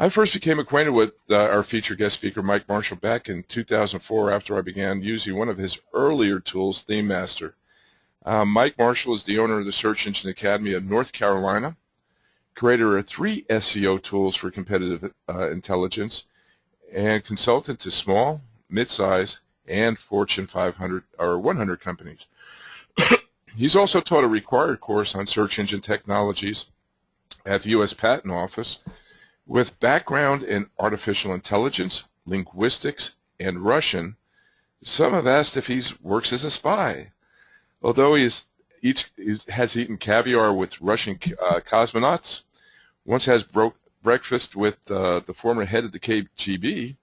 I first became acquainted with our featured guest speaker, Mike Marshall, back in 2004 after I began using one of his earlier tools, ThemeMaster. Mike Marshall is the owner of the Search Engine Academy of North Carolina, creator of 3 SEO tools for competitive intelligence, and consultant to small, mid-size, and Fortune 500 or 100 companies. He's also taught a required course on search engine technologies at the U.S. Patent Office with background in artificial intelligence, linguistics, and Russian. Some have asked if he works as a spy. Although he has eaten caviar with Russian cosmonauts, once has breakfast with the former head of the KGB,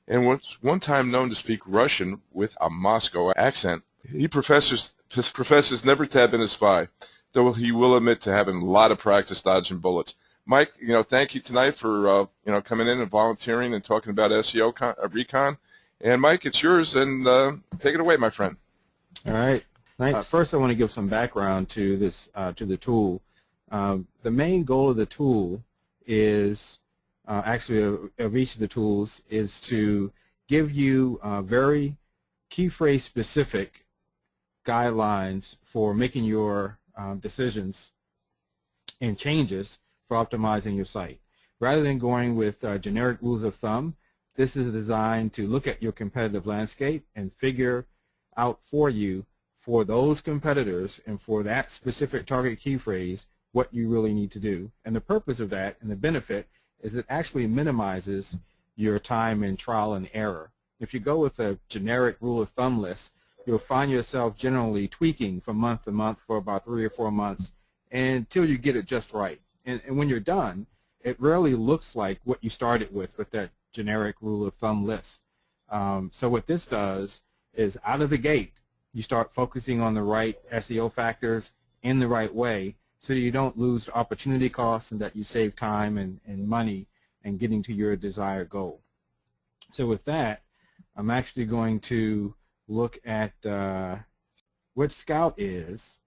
and was one time known to speak Russian with a Moscow accent. He professes never to have been a spy, though he will admit to having a lot of practice dodging bullets. Mike, thank you tonight for coming in and volunteering and talking about SEO recon. And Mike, it's yours, and take it away, my friend. All right. First, I want to give some background to this to the tool. The main goal of the tool is actually of each of the tools is to give you very key phrase specific guidelines for making your decisions and changes for optimizing your site. Rather than going with generic rules of thumb, this is designed to look at your competitive landscape and figure out for you, for those competitors and for that specific target key phrase, what you really need to do. And the purpose of that and the benefit is it actually minimizes your time in trial and error. If you go with a generic rule of thumb list, you'll find yourself generally tweaking from month to month for about 3 or 4 months until you get it just right. And when you're done, it rarely looks like what you started with that generic rule of thumb list. So what this does is out of the gate, you start focusing on the right SEO factors in the right way so that you don't lose opportunity costs and that you save time and money in getting to your desired goal. So with that, I'm actually going to look at what Scout is.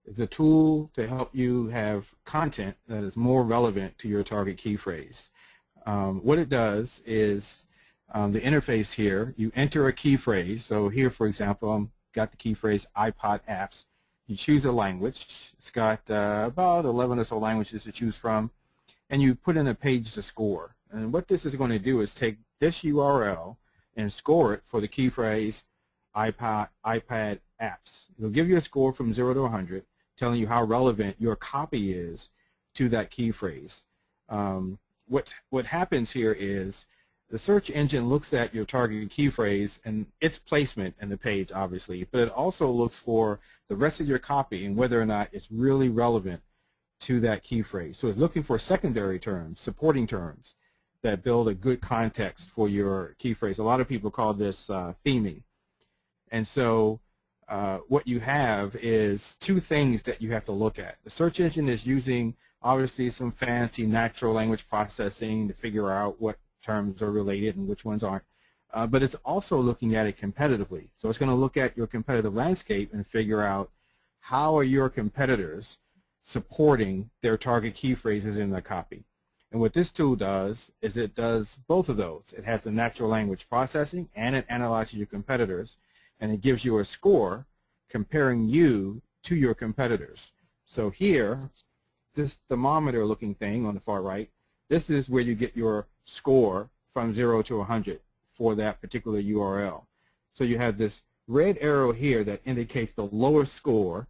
It's a tool to help you have content that is more relevant to your target key phrase. What it does is the interface here, you enter a key phrase. So here, for example, I've got the key phrase iPod apps. You choose a language. It's got about 11 or so languages to choose from, and you put in a page to score. And what this is going to do is take this URL and score it for the key phrase iPad apps. It'll give you a score from 0 to 100, telling you how relevant your copy is to that key phrase. What happens here is the search engine looks at your target key phrase and its placement in the page, obviously, but it also looks for the rest of your copy and whether or not it's really relevant to that key phrase. So it's looking for secondary terms, supporting terms that build a good context for your key phrase. A lot of people call this theming. And so what you have is 2 things that you have to look at. The search engine is using, obviously, some fancy natural language processing to figure out what terms are related and which ones aren't. But it's also looking at it competitively. So it's going to look at your competitive landscape and figure out how are your competitors supporting their target key phrases in their copy. And what this tool does is it does both of those. It has the natural language processing and it analyzes your competitors, and it gives you a score comparing you to your competitors. So here, this thermometer looking thing on the far right, this is where you get your score from 0 to 100 for that particular URL. So you have this red arrow here that indicates the lowest score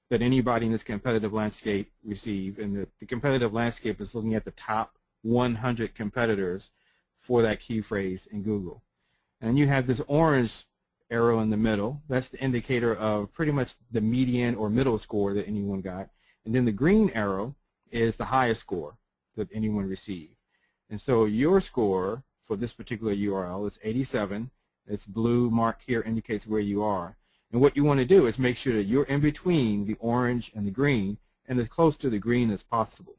that anybody in this competitive landscape receive, and the competitive landscape is looking at the top 100 competitors for that key phrase in Google. And you have this orange arrow in the middle. That's the indicator of pretty much the median or middle score that anyone got. And then the green arrow is the highest score that anyone received. And so your score for this particular URL is 87. This blue mark here indicates where you are. And what you want to do is make sure that you're in between the orange and the green and as close to the green as possible.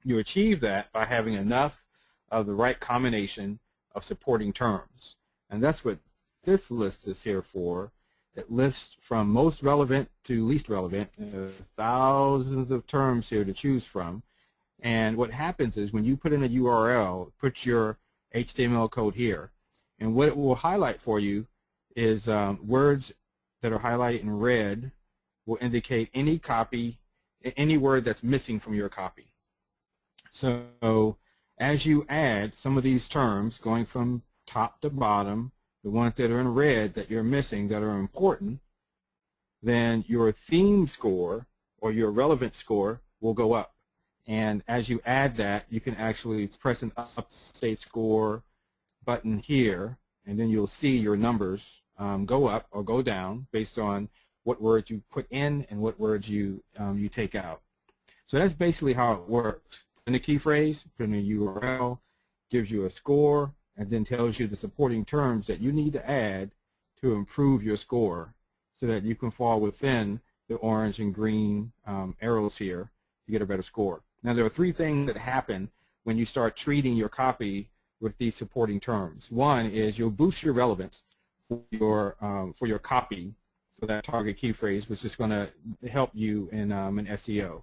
You achieve that by having enough of the right combination of supporting terms. And that's what this list is here for. It lists from most relevant to least relevant, thousands of terms here to choose from. And what happens is when you put in a URL, put your HTML code here, and what it will highlight for you is words that are highlighted in red will indicate any copy, any word that's missing from your copy. So as you add some of these terms going from top to bottom, the ones that are in red that you're missing that are important, then your theme score or your relevant score will go up. And as you add that, you can actually press an update score button here, and then you'll see your numbers go up or go down based on what words you put in and what words you take out. So that's basically how it works. In the key phrase, put in a URL, gives you a score, and then tells you the supporting terms that you need to add to improve your score so that you can fall within the orange and green arrows here to get a better score. Now, there are three things that happen when you start treating your copy with these supporting terms. One is you'll boost your relevance for your copy for that target key phrase, which is going to help you in SEO.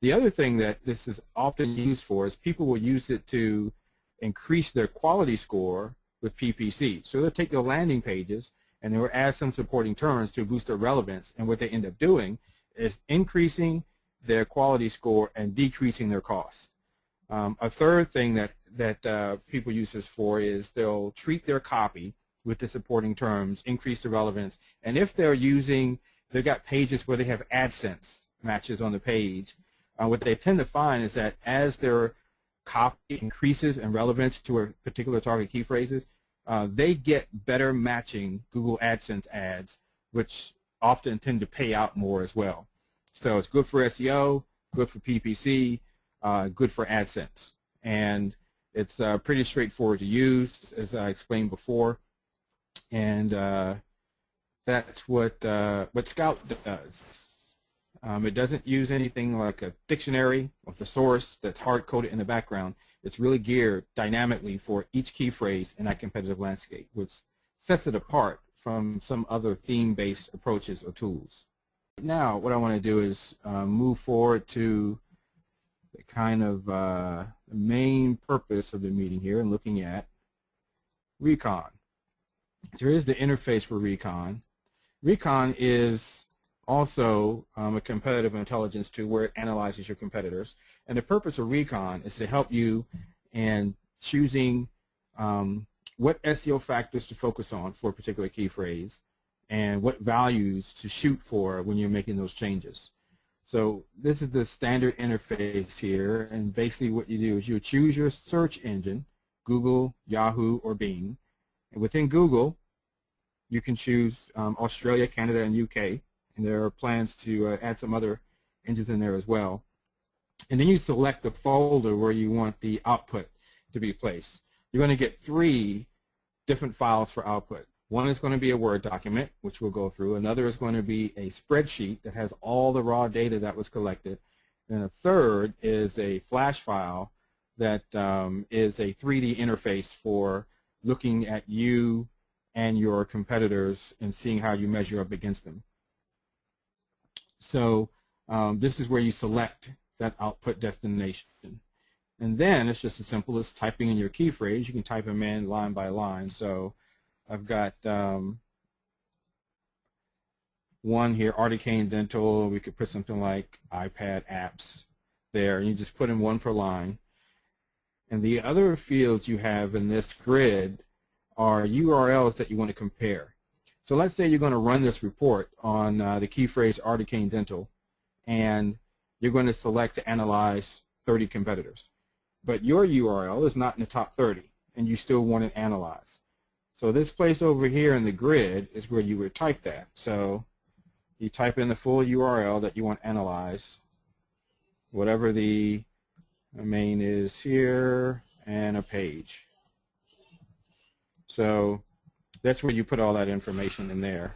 The other thing that this is often used for is people will use it to increase their quality score with PPC. So they'll take their landing pages and they'll add some supporting terms to boost their relevance, and what they end up doing is increasing their quality score and decreasing their cost. A third thing that people use this for is they'll treat their copy with the supporting terms, increase the relevance, and if they've got pages where they have AdSense matches on the page, what they tend to find is that as their copy increases in relevance to a particular target key phrases, they get better matching Google AdSense ads, which often tend to pay out more as well. So it's good for SEO, good for PPC, good for AdSense. And it's pretty straightforward to use, as I explained before. And that's what Scout does. It doesn't use anything like a dictionary of the source that's hard-coded in the background. It's really geared dynamically for each key phrase in that competitive landscape, which sets it apart from some other theme-based approaches or tools. Now, what I want to do is move forward to the kind of the main purpose of the meeting here and looking at Recon. There is the interface for Recon. Recon is also a competitive intelligence tool where it analyzes your competitors. And the purpose of Recon is to help you in choosing what SEO factors to focus on for a particular key phrase and what values to shoot for when you're making those changes. So this is the standard interface here, and basically what you do is you choose your search engine, Google, Yahoo, or Bing. And within Google, you can choose Australia, Canada, and UK, and there are plans to add some other engines in there as well. And then you select the folder where you want the output to be placed. You're going to get 3 different files for output. One is going to be a Word document, which we'll go through. Another is going to be a spreadsheet that has all the raw data that was collected. And a third is a Flash file that is a 3D interface for looking at you and your competitors and seeing how you measure up against them. So this is where you select that output destination. And then it's just as simple as typing in your key phrase. You can type them in line by line. So I've got one here, Articane Dental. We could put something like iPad apps there, and you just put in 1 per line. And the other fields you have in this grid are URLs that you want to compare. So let's say you're going to run this report on the key phrase Articane Dental, and you're going to select to analyze 30 competitors. But your URL is not in the top 30, and you still want to analyze. So this place over here in the grid is where you would type that. So you type in the full URL that you want to analyze, whatever the domain is here, and a page. So that's where you put all that information in there.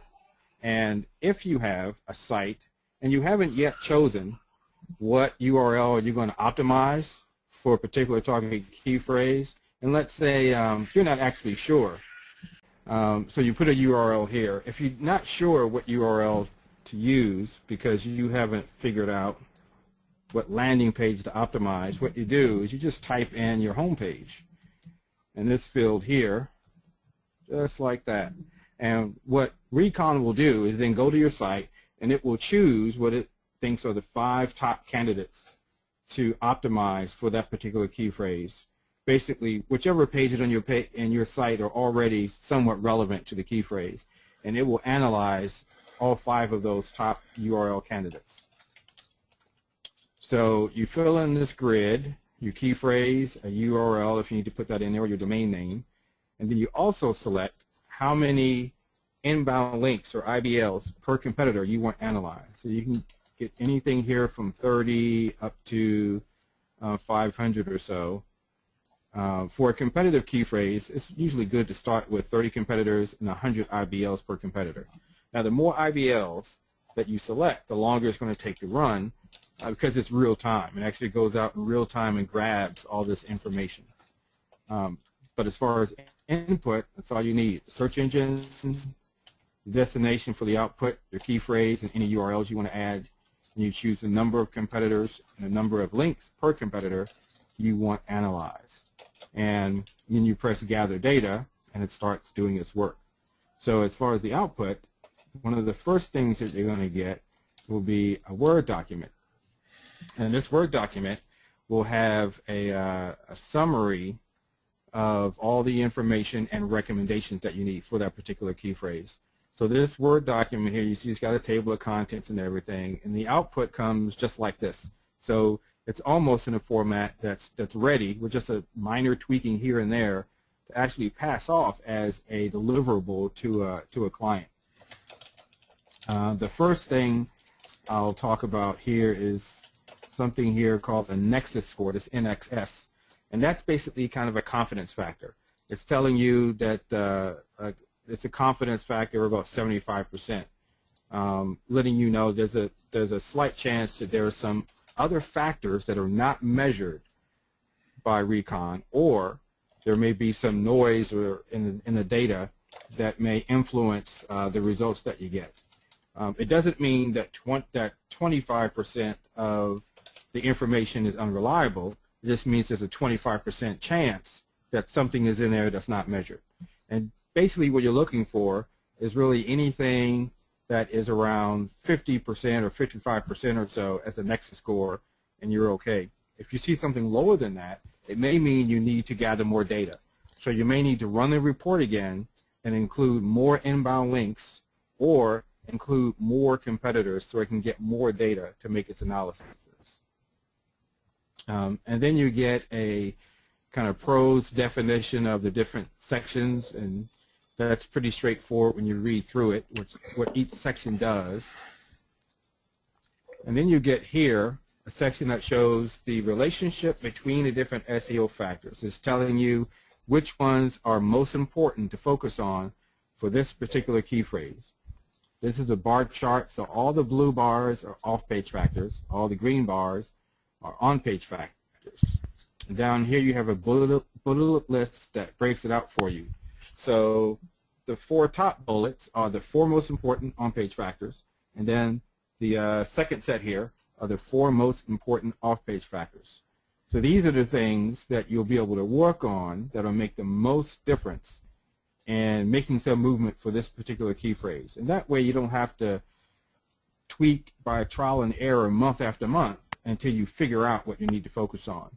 And if you have a site and you haven't yet chosen what URL you're going to optimize for a particular target key phrase, and let's say you're not actually sure, so you put a URL here. If you're not sure what URL to use because you haven't figured out what landing page to optimize, what you do is you just type in your home page in this field here, just like that. And what Recon will do is then go to your site, and it will choose what it thinks are the 5 top candidates to optimize for that particular key phrase. Basically, whichever pages on your site are already somewhat relevant to the key phrase, and it will analyze all 5 of those top URL candidates. So you fill in this grid, your key phrase, a URL if you need to put that in there, or your domain name, and then you also select how many inbound links or IBLs per competitor you want analyzed. So you can get anything here from 30 up to 500 or so. For a competitive key phrase, it's usually good to start with 30 competitors and 100 IBLs per competitor. Now, the more IBLs that you select, the longer it's going to take to run because it's real time. It actually goes out in real time and grabs all this information. But as far as input, that's all you need. Search engines, destination for the output, your key phrase, and any URLs you want to add. And you choose the number of competitors and the number of links per competitor you want analyzed. And then you press gather data, and it starts doing its work. So as far as the output, one of the first things that you're going to get will be a Word document. And this Word document will have a summary of all the information and recommendations that you need for that particular key phrase. So this Word document here, you see it's got a table of contents and everything, and the output comes just like this. So it's almost in a format that's ready with just a minor tweaking here and there to actually pass off as a deliverable to a client. The first thing I'll talk about here is something here called a Nexus score, this NXS, and that's basically kind of a confidence factor. It's telling you that it's a confidence factor of about 75%, letting you know there's a slight chance that there are some other factors that are not measured by Recon, or there may be some noise or in the data that may influence the results that you get. It doesn't mean that 25% of the information is unreliable. It just means there's a 25% chance that something is in there that's not measured. And basically what you're looking for is really anything that is around 50% or 55% or so as a Nexus score, and you're okay. If you see something lower than that, it may mean you need to gather more data. So you may need to run the report again and include more inbound links or include more competitors so it can get more data to make its analysis. And then you get a kind of prose definition of the different sections, and that's pretty straightforward when you read through it, what each section does. And then you get here a section that shows the relationship between the different SEO factors. It's telling you which ones are most important to focus on for this particular key phrase. This is a bar chart, so all the blue bars are off-page factors, all the green bars are on-page factors. And down here you have a bullet list that breaks it out for you. So the 4 top bullets are the 4 most important on-page factors, and then the second set here are the 4 most important off-page factors. So these are the things that you'll be able to work on that will make the most difference in making some movement for this particular key phrase. And that way you don't have to tweak by trial and error month after month until you figure out what you need to focus on.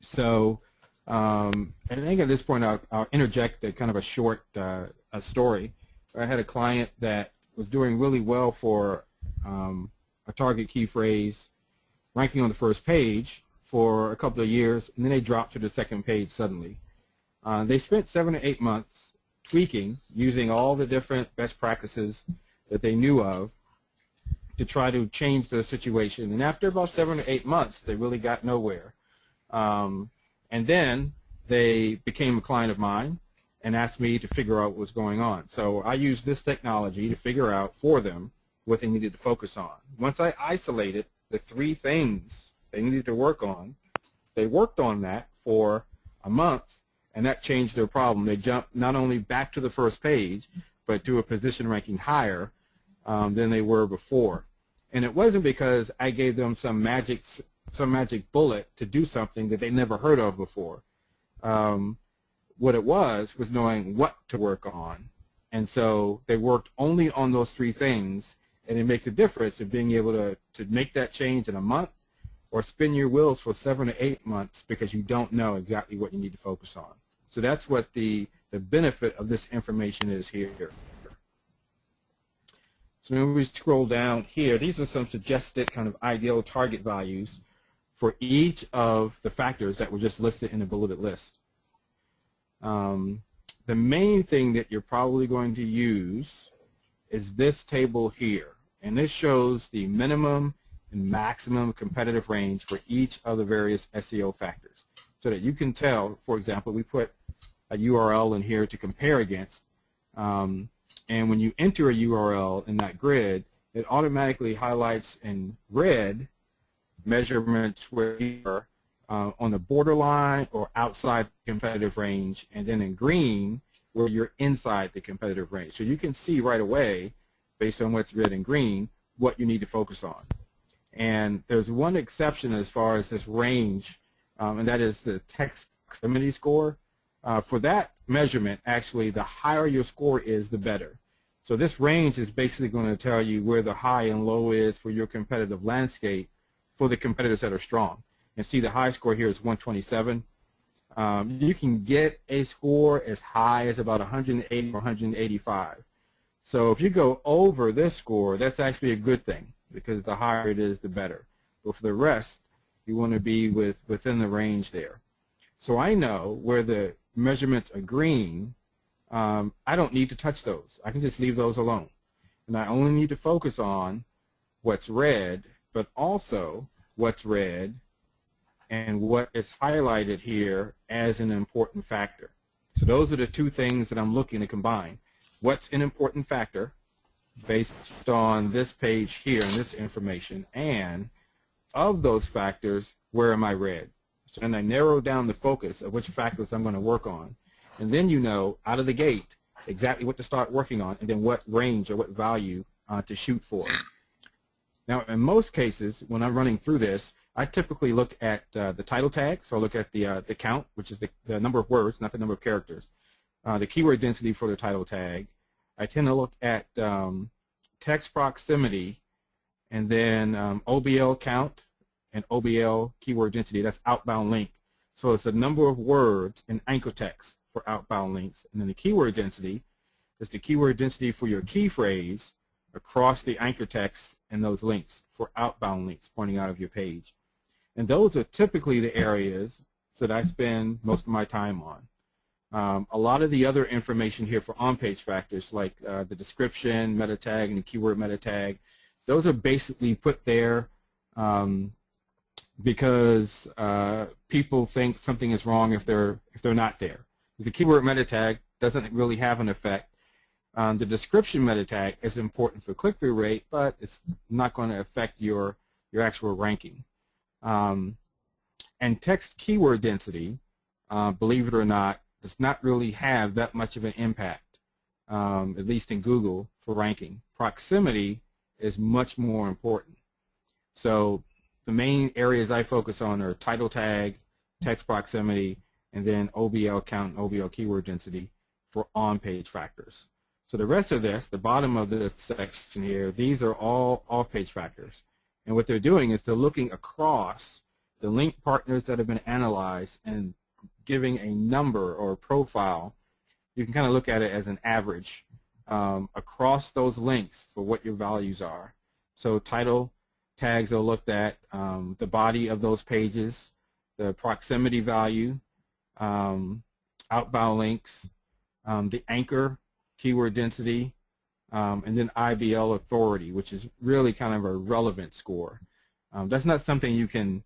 So I think at this point I'll interject a kind of a short a story. I had a client that was doing really well for a target key phrase, ranking on the first page for a couple of years, and then they dropped to the second page suddenly. They spent 7 to 8 months tweaking, using all the different best practices that they knew of to try to change the situation. And after about 7 to 8 months, they really got nowhere. And then they became a client of mine and asked me to figure out what was going on. So I used this technology to figure out for them what they needed to focus on. Once I isolated the 3 things they needed to work on, they worked on that for a month, and that changed their problem. They jumped not only back to the first page, but to a position ranking higher than they were before. And it wasn't because I gave them some magic bullet to do something that they never heard of before. What it was knowing what to work on. And so they worked only on those 3 things, and it makes a difference in being able to make that change in a month or spin your wheels for 7 to 8 months because you don't know exactly what you need to focus on. So that's what the benefit of this information is here. So when we scroll down here, these are some suggested kind of ideal target values for each of the factors that were just listed in the bulleted list. The main thing that you're probably going to use is this table here. And this shows the minimum and maximum competitive range for each of the various SEO factors. So that you can tell, for example, we put a URL in here to compare against. And when you enter a URL in that grid, it automatically highlights in red measurements where you are on the borderline or outside the competitive range, and then in green where you're inside the competitive range. So you can see right away, based on what's red and green, what you need to focus on. And there's one exception as far as this range, and that is the text proximity score. For that measurement, actually, the higher your score is, the better. So this range is basically going to tell you where the high and low is for your competitive landscape for the competitors that are strong. And see, the high score here is 127. You can get a score as high as about 180 or 185. So if you go over this score, that's actually a good thing, because the higher it is, the better. But for the rest, you want to be within the range there. So I know where the measurements are green, I don't need to touch those. I can just leave those alone. And I only need to focus on what's red, but also what's red and what is highlighted here as an important factor. So those are the 2 things that I'm looking to combine. What's an important factor based on this page here and this information, and of those factors, where am I red? So then I narrow down the focus of which factors I'm going to work on. And then you know, out of the gate, exactly what to start working on, and then what range or what value to shoot for. Now, in most cases, when I'm running through this, I typically look at the title tag. So I look at the count, which is the number of words, not the number of characters. The keyword density for the title tag. I tend to look at text proximity, and then OBL count and OBL keyword density. That's outbound link. So it's the number of words in anchor text for outbound links. And then the keyword density is the keyword density for your key phrase across the anchor text and those links for outbound links pointing out of your page. And those are typically the areas that I spend most of my time on. A lot of the other information here for on-page factors, like the description, meta tag, and the keyword meta tag, those are basically put there because people think something is wrong if they're not there. The keyword meta tag doesn't really have an effect. The description meta tag is important for click-through rate, but it's not going to affect your actual ranking. And text keyword density, believe it or not, does not really have that much of an impact, at least in Google, for ranking. Proximity is much more important. So the main areas I focus on are title tag, text proximity, and then OBL count and OBL keyword density for on-page factors. So the rest of this, the bottom of this section here, these are all off-page factors. And what they're doing is they're looking across the link partners that have been analyzed and giving a number or a profile. You can kind of look at it as an average across those links for what your values are. So title tags are looked at, the body of those pages, the proximity value, outbound links, the anchor keyword density, and then IBL authority, which is really kind of a relevant score. That's not something you can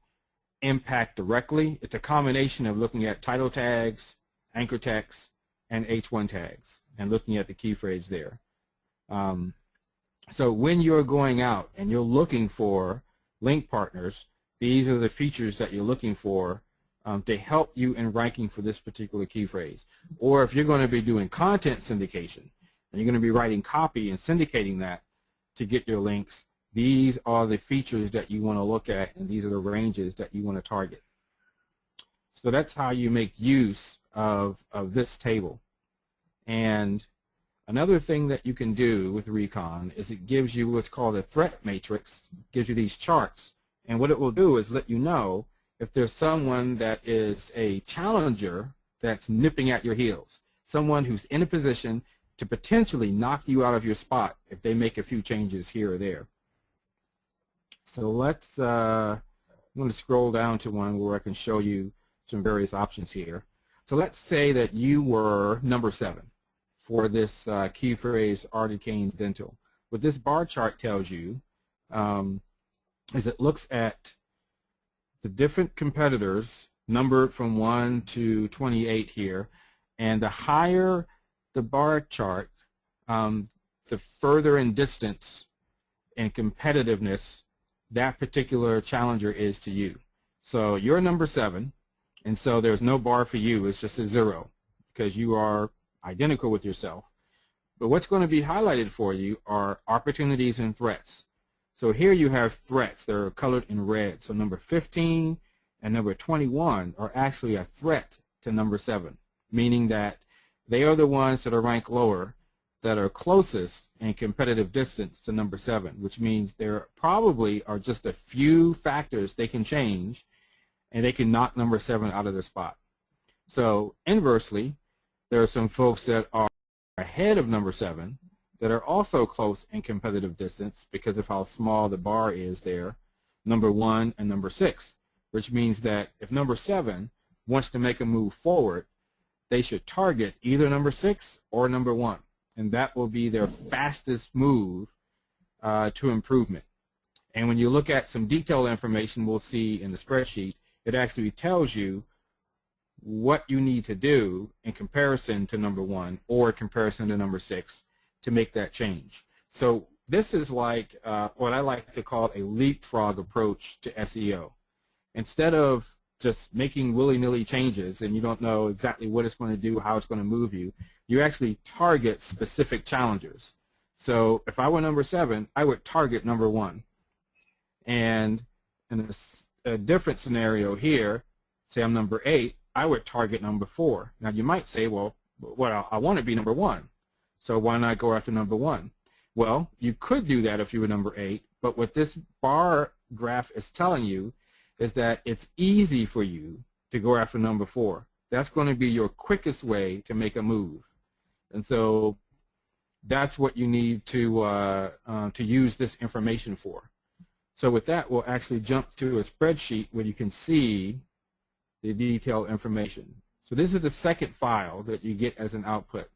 impact directly. It's a combination of looking at title tags, anchor text, and H1 tags, and looking at the key phrase there. So when you're going out and you're looking for link partners, these are the features that you're looking for to help you in ranking for this particular key phrase. Or if you're going to be doing content syndication, and you're going to be writing copy and syndicating that to get your links, these are the features that you want to look at, and these are the ranges that you want to target. So that's how you make use of this table. And another thing that you can do with Recon is it gives you what's called a threat matrix. It gives you these charts. And what it will do is let you know if there's someone that is a challenger that's nipping at your heels, someone who's in a position to potentially knock you out of your spot if they make a few changes here or there. So let's, I'm going to scroll down to one where I can show you some various options here. So let's say that you were number 7 for this key phrase Arcane Dental. What this bar chart tells you is it looks at the different competitors numbered from 1 to 28 here, and the higher the bar chart, the further in distance and competitiveness that particular challenger is to you. So you're number 7, and so there's no bar for you. It's just a 0 because you are identical with yourself. But what's going to be highlighted for you are opportunities and threats. So here you have threats that are colored in red. So number 15 and number 21 are actually a threat to number 7, meaning that they are the ones that are ranked lower, that are closest in competitive distance to number 7, which means there probably are just a few factors they can change, and they can knock number 7 out of their spot. So inversely, there are some folks that are ahead of number 7 that are also close in competitive distance because of how small the bar is there, number 1 and number 6, which means that if number 7 wants to make a move forward, they should target either number 6 or number 1, and that will be their fastest move to improvement. And when you look at some detailed information we'll see in the spreadsheet, it actually tells you what you need to do in comparison to number 1 or comparison to number 6 to make that change. So this is like what I like to call a leapfrog approach to SEO. Instead of just making willy-nilly changes and you don't know exactly what it's going to do, how it's going to move you, you actually target specific challengers. So if I were number 7, I would target number 1. And in a different scenario here, say I'm number 8, I would target number 4. Now you might say, well, I want to be number 1, so why not go after number 1? Well, you could do that if you were number 8, but what this bar graph is telling you is that it's easy for you to go after number 4. That's going to be your quickest way to make a move. And so that's what you need to use this information for. So with that, we'll actually jump to a spreadsheet where you can see the detailed information. So this is the second file that you get as an output,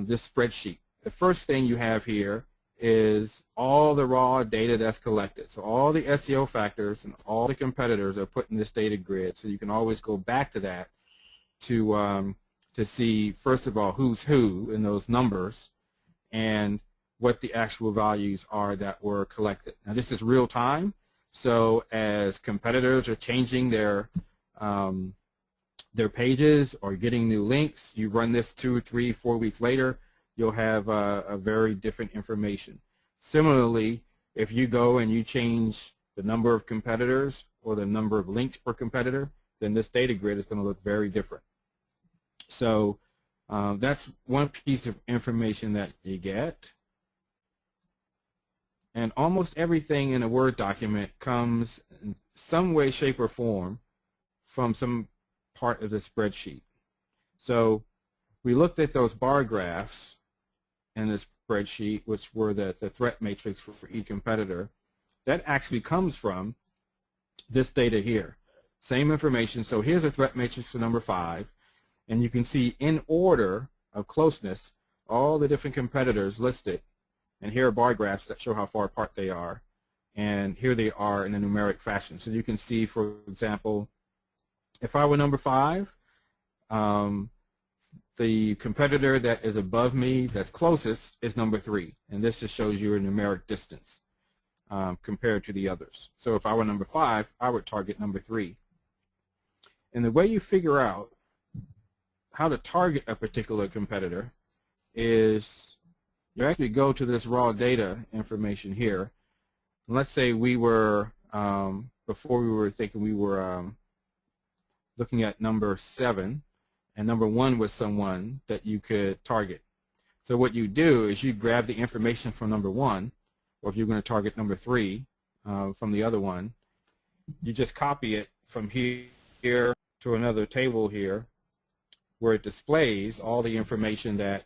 this spreadsheet. The first thing you have here is all the raw data that's collected. So all the SEO factors and all the competitors are put in this data grid, so you can always go back to that to see, first of all, who's who in those numbers and what the actual values are that were collected. Now this is real time, so as competitors are changing their pages or getting new links, you run this 2, 3, 4 weeks later, you'll have a very different information. Similarly, if you go and you change the number of competitors or the number of links per competitor, then this data grid is going to look very different. So that's one piece of information that you get. And almost everything in a Word document comes in some way, shape, or form from some part of the spreadsheet. So we looked at those bar graphs in the spreadsheet, which were the threat matrix for each competitor. That actually comes from this data here. Same information. So here's a threat matrix for number 5, and you can see in order of closeness all the different competitors listed. And here are bar graphs that show how far apart they are. And here they are in a numeric fashion. So you can see, for example, if I were number 5, the competitor that is above me that's closest is number 3. And this just shows you a numeric distance compared to the others. So if I were number 5, I would target number 3. And the way you figure out how to target a particular competitor is you actually go to this raw data information here, let's say we were, before we were thinking we were looking at number 7, and number 1 was someone that you could target. So what you do is you grab the information from number 1, or if you're going to target number 3 from the other one, you just copy it from here to another table here where it displays all the information that,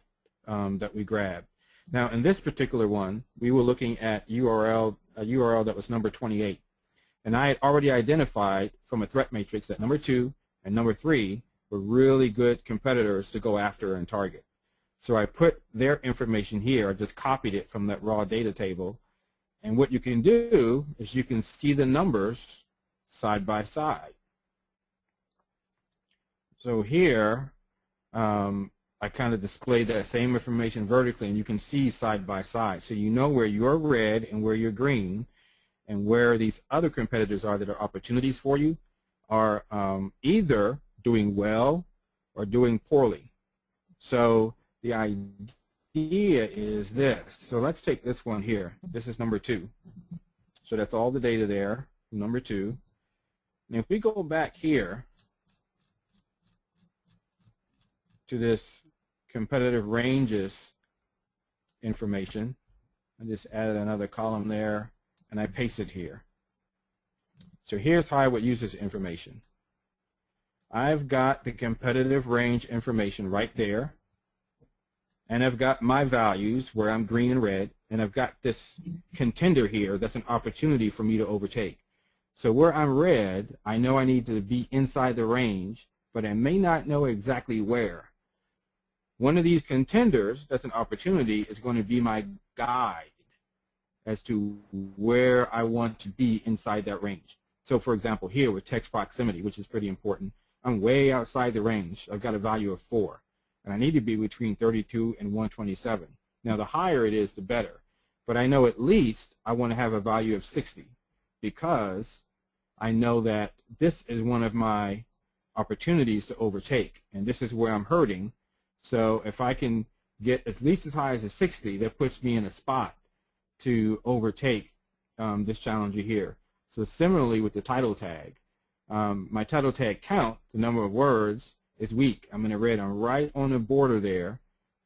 that we grabbed. Now in this particular one, we were looking at a URL that was number 28. And I had already identified from a threat matrix that number 2 and number 3 were really good competitors to go after and target. So I put their information here, I just copied it from that raw data table. And what you can do is you can see the numbers side by side. So here, I kind of displayed that same information vertically, and you can see side by side. So you know where you're red and where you're green, and where these other competitors are that are opportunities for you are either doing well or doing poorly. So the idea is this. So let's take this one here. This is number 2. So that's all the data there, number 2. And if we go back here to this competitive ranges information, I just added another column there, and I paste it here. So here's how I would use this information. I've got the competitive range information right there, and I've got my values where I'm green and red, and I've got this contender here that's an opportunity for me to overtake. So where I'm red, I know I need to be inside the range, but I may not know exactly where. One of these contenders that's an opportunity is going to be my guide as to where I want to be inside that range. So for example, here with text proximity, which is pretty important, I'm way outside the range. I've got a value of 4, and I need to be between 32 and 127. Now the higher it is, the better, but I know at least I want to have a value of 60 because I know that this is one of my opportunities to overtake, and this is where I'm hurting. So if I can get at least as high as a 60, that puts me in a spot to overtake this challenger here. So similarly with the title tag, my title tag count, the number of words, is weak. I'm in the red. I'm right on the border there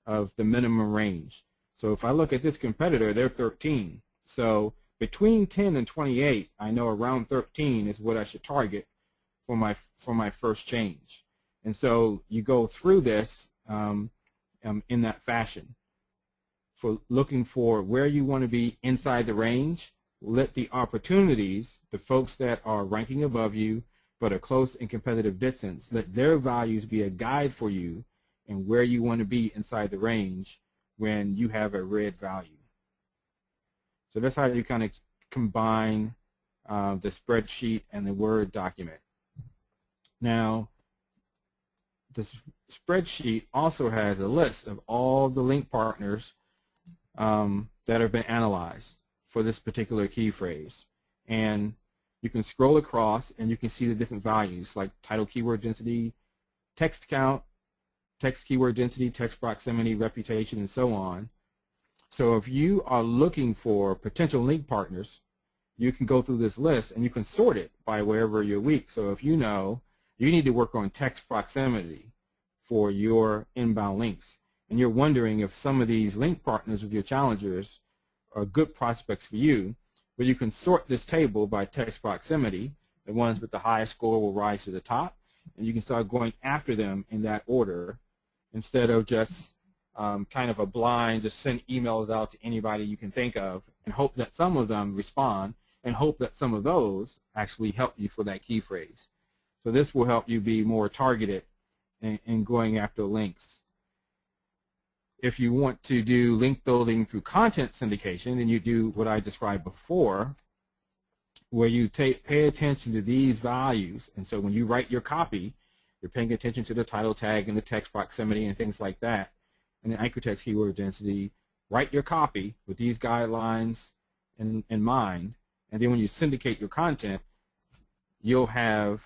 of the minimum range. So if I look at this competitor, they're 13. So between 10 and 28, I know around 13 is what I should target for my first change. And so you go through this in that fashion. For looking for where you want to be inside the range, let the opportunities, the folks that are ranking above you but are close in competitive distance, let their values be a guide for you and where you want to be inside the range when you have a red value. So that's how you kind of combine the spreadsheet and the Word document. Now, this spreadsheet also has a list of all the link partners that have been analyzed for this particular key phrase. And you can scroll across and you can see the different values like title keyword density, text count, text keyword density, text proximity, reputation, and so on. So if you are looking for potential link partners, you can go through this list and you can sort it by wherever you're weak. So if you know you need to work on text proximity for your inbound links, and you're wondering if some of these link partners of your challengers are good prospects for you, but you can sort this table by text proximity. The ones with the highest score will rise to the top, and you can start going after them in that order instead of just kind of a blind, just send emails out to anybody you can think of and hope that some of them respond and hope that some of those actually help you for that key phrase. So this will help you be more targeted in going after links. If you want to do link building through content syndication, then you do what I described before, where you pay attention to these values. And so when you write your copy, you're paying attention to the title tag and the text proximity and things like that, and the anchor text keyword density. Write your copy with these guidelines in mind, and then when you syndicate your content, you'll have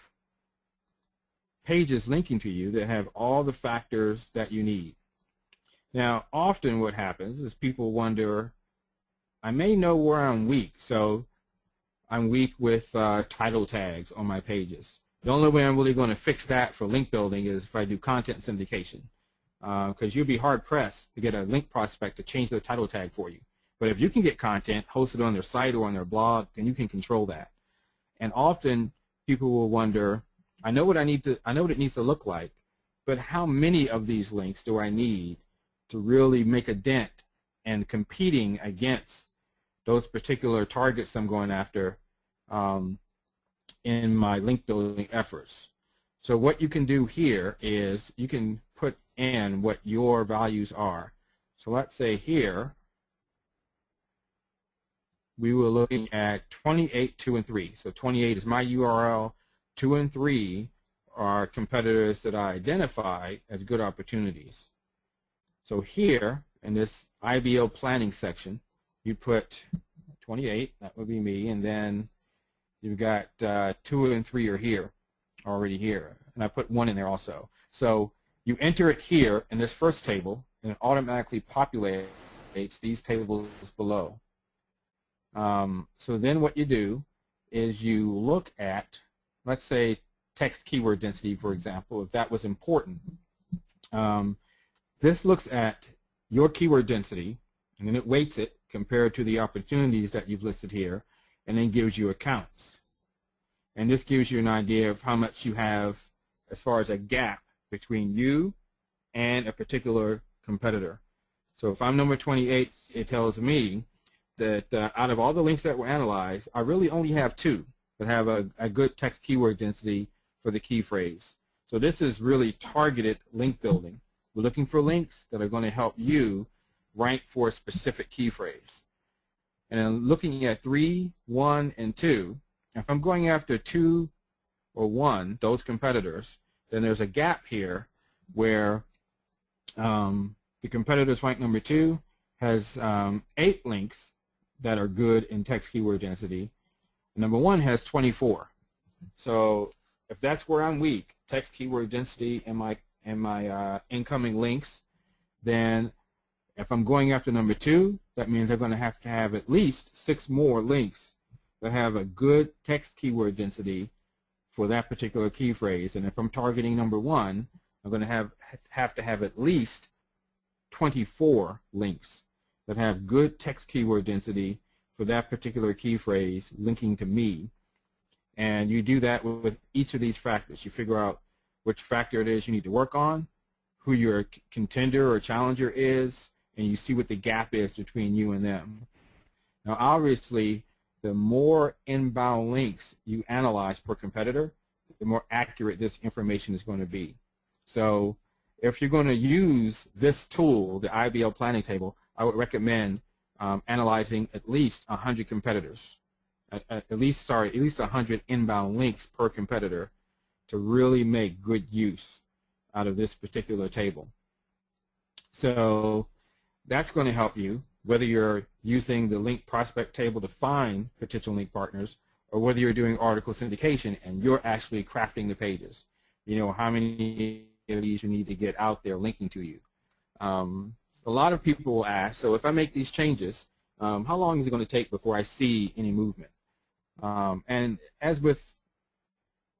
pages linking to you that have all the factors that you need. Now, often what happens is people wonder, I may know where I'm weak, so I'm weak with title tags on my pages. The only way I'm really going to fix that for link building is if I do content syndication, because you'd be hard-pressed to get a link prospect to change their title tag for you. But if you can get content hosted on their site or on their blog, then you can control that. And often people will wonder, I know what it needs to look like, but how many of these links do I need to really make a dent in competing against those particular targets I'm going after in my link building efforts? So what you can do here is you can put in what your values are. So let's say here we were looking at 28, 2, and 3. So 28 is my URL. 2 and 3 are competitors that I identify as good opportunities. So here in this IBO planning section, you put 28, that would be me, and then you've got 2 and 3 are here, already here, and I put 1 in there also. So you enter it here in this first table, and it automatically populates these tables below. So then what you do is you look at, let's say, text keyword density, for example, if that was important. This looks at your keyword density, and then it weights it compared to the opportunities that you've listed here, and then gives you a count. And this gives you an idea of how much you have as far as a gap between you and a particular competitor. So if I'm number 28, it tells me that out of all the links that were analyzed, I really only have 2 that have a good text keyword density for the key phrase. So this is really targeted link building. We're looking for links that are going to help you rank for a specific key phrase. And then looking at 3, 1, and 2, if I'm going after 2 or 1, those competitors, then there's a gap here where the competitors ranked number 2 has 8 links that are good in text keyword density. Number 1 has 24. So if that's where I'm weak, text keyword density in my incoming links, then if I'm going after number 2, that means I'm going to have at least 6 more links that have a good text keyword density for that particular key phrase. And if I'm targeting number 1, I'm going to have to have at least 24 links that have good text keyword density for that particular key phrase linking to me. And you do that with each of these factors. You figure out which factor it is you need to work on, who your contender or challenger is, and you see what the gap is between you and them. Now, obviously, the more inbound links you analyze per competitor, the more accurate this information is going to be. So if you're going to use this tool, the IBL planning table, I would recommend analyzing at least 100 competitors, at least 100 inbound links per competitor to really make good use out of this particular table. So that's going to help you, whether you're using the link prospect table to find potential link partners, or whether you're doing article syndication and you're actually crafting the pages. You know, how many of these you need to get out there linking to you. A lot of people will ask, so if I make these changes, how long is it going to take before I see any movement? And as with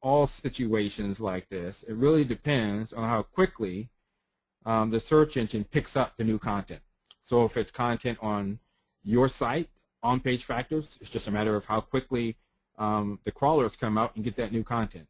all situations like this, it really depends on how quickly the search engine picks up the new content. So if it's content on your site, on-page factors, it's just a matter of how quickly the crawlers come out and get that new content.